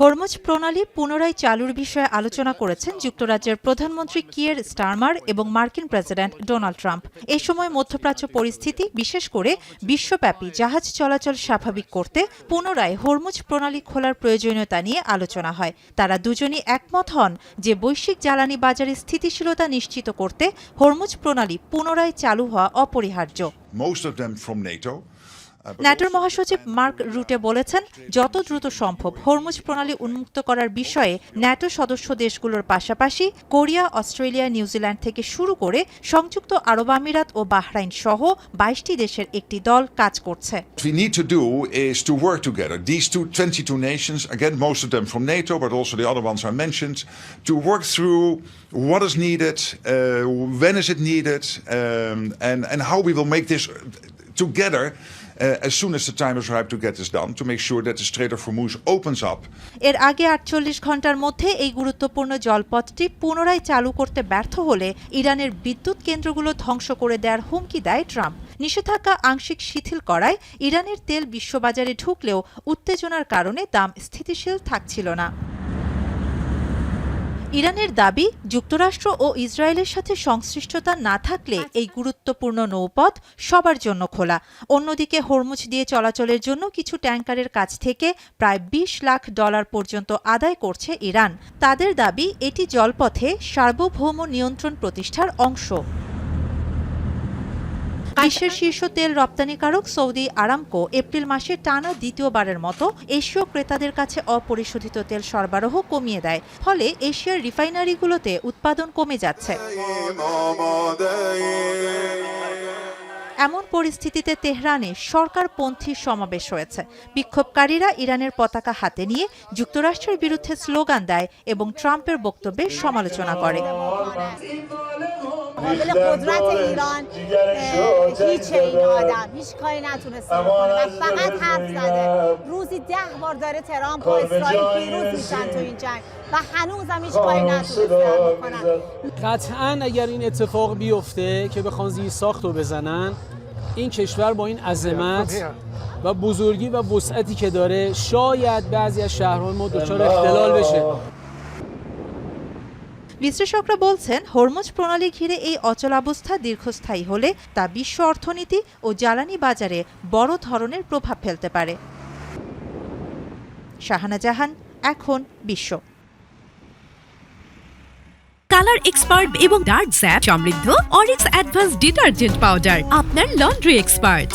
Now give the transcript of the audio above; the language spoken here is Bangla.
হরমুজ প্রণালী পুনরায় চালুর বিষয়ে আলোচনা করেছেন যুক্তরাজ্যের প্রধানমন্ত্রী কিয়ের স্টারমার এবং মার্কিন প্রেসিডেন্ট ডোনাল্ড ট্রাম্প। এ সময় মধ্যপ্রাচ্য পরিস্থিতি, বিশেষ করে বিশ্বব্যাপী জাহাজ চলাচল স্বাভাবিক করতে পুনরায় হরমুজ প্রণালী খোলার প্রয়োজনীয়তা নিয়ে আলোচনা হয়। তারা দুজনই একমত হন যে বৈশ্বিক জ্বালানি বাজারে স্থিতিশীলতা নিশ্চিত করতে হরমুজ প্রণালী পুনরায় চালু হওয়া অপরিহার্য। ন্যাটোর মহাসচিব মার্ক রুটে বলেছেন, যত দ্রুত সম্ভব হরমুজ প্রণালী উন্মুক্ত করার বিষয়ে ন্যাটো সদস্য দেশগুলোর পাশাপাশি কোরিয়া, অস্ট্রেলিয়া, নিউজিল্যান্ড থেকে শুরু করে সংযুক্ত আরব আমিরাত ও বাহরাইন সহ ২২টি দেশের একটি দল কাজ করছে। We need to do is to work together. These 22 nations, again, most of them from NATO, but also the other ones I mentioned, to work through what is needed, when is it needed, and how we will make this together. As soon as the time is ripe to get this done, to make sure that the Strait of Hormuz opens up. এর আগে ৪৮ ঘন্টার মধ্যে এই গুরুত্বপূর্ণ জলপথটি পুনরায় চালু করতে ব্যর্থ হলে ইরানের বিদ্যুৎ কেন্দ্রগুলো ধ্বংস করে দেওয়ার হুমকি দেয় ট্রাম্প। নিষেধাজ্ঞা আংশিক শিথিল করায় ইরানের তেল বিশ্ববাজারে ঢুকলেও উত্তেজনার কারণে দাম স্থিতিশীল থাকছিল না। ইরানের দাবি, যুক্তরাষ্ট্র ও ইসরায়েলের সাথে সংশ্লিষ্টতা না থাকলে এই গুরুত্বপূর্ণ নৌপথ সবার জন্য খোলা। অন্যদিকে হরমুজ দিয়ে চলাচলের জন্য কিছু ট্যাঙ্কারের কাছ থেকে প্রায় $২০ লাখ পর্যন্ত আদায় করছে ইরান। তাদের দাবি, এটি জলপথে সার্বভৌম নিয়ন্ত্রণ প্রতিষ্ঠার অংশ। বিশ্বের শীর্ষ তেল রপ্তানিকারক সৌদি আরামকো এপ্রিল মাসে টানা দ্বিতীয়বারের মতো এশীয় ক্রেতাদের কাছে অপরিশোধিত তেল সরবরাহ কমিয়ে দেয়। ফলে এশিয়ার রিফাইনারিগুলোতে উৎপাদন কমে যাচ্ছে। এমন পরিস্থিতিতে তেহরানে সরকারপন্থী সমাবেশ হয়েছে। বিক্ষোভকারীরা ইরানের পতাকা হাতে নিয়ে যুক্তরাষ্ট্রের বিরুদ্ধে স্লোগান দেয় এবং ট্রাম্পের বক্তব্যের সমালোচনা করে। قابل قدرت ایران هیچ این آدم هیچ کاری نتونسته بکنه و فقط حرف زده. روزی 10 بار داره ترامپ و اسرائیل پیروز میشن تو این جنگ و هنوزم هیچ کاری نتونستن بکنن. قطعاً اگر این اتفاق بیفته که بخوان زیرساخت رو بزنن، این کشور با این عظمت و بزرگی و وسعتی که داره شاید بعضی از شهرهای ما دچار اختلال بشه. বিশ্লেষকরা বলছেন, হরমুজ প্রণালী ঘিরে এই অচলাবস্থা দীর্ঘস্থায়ী হলে তা বিশ্ব অর্থনীতি ও জ্বালানি বাজারে বড় ধরনের প্রভাব ফেলতে পারে। শাহানা জাহান, এখন বিশ্ব। কালার এক্সপার্ট এবং ডার্ক স্যাপ সমৃদ্ধ অরিক্স অ্যাডভান্স ডিটারজেন্ট পাউডার, আপনার লন্ড্রি এক্সপার্ট।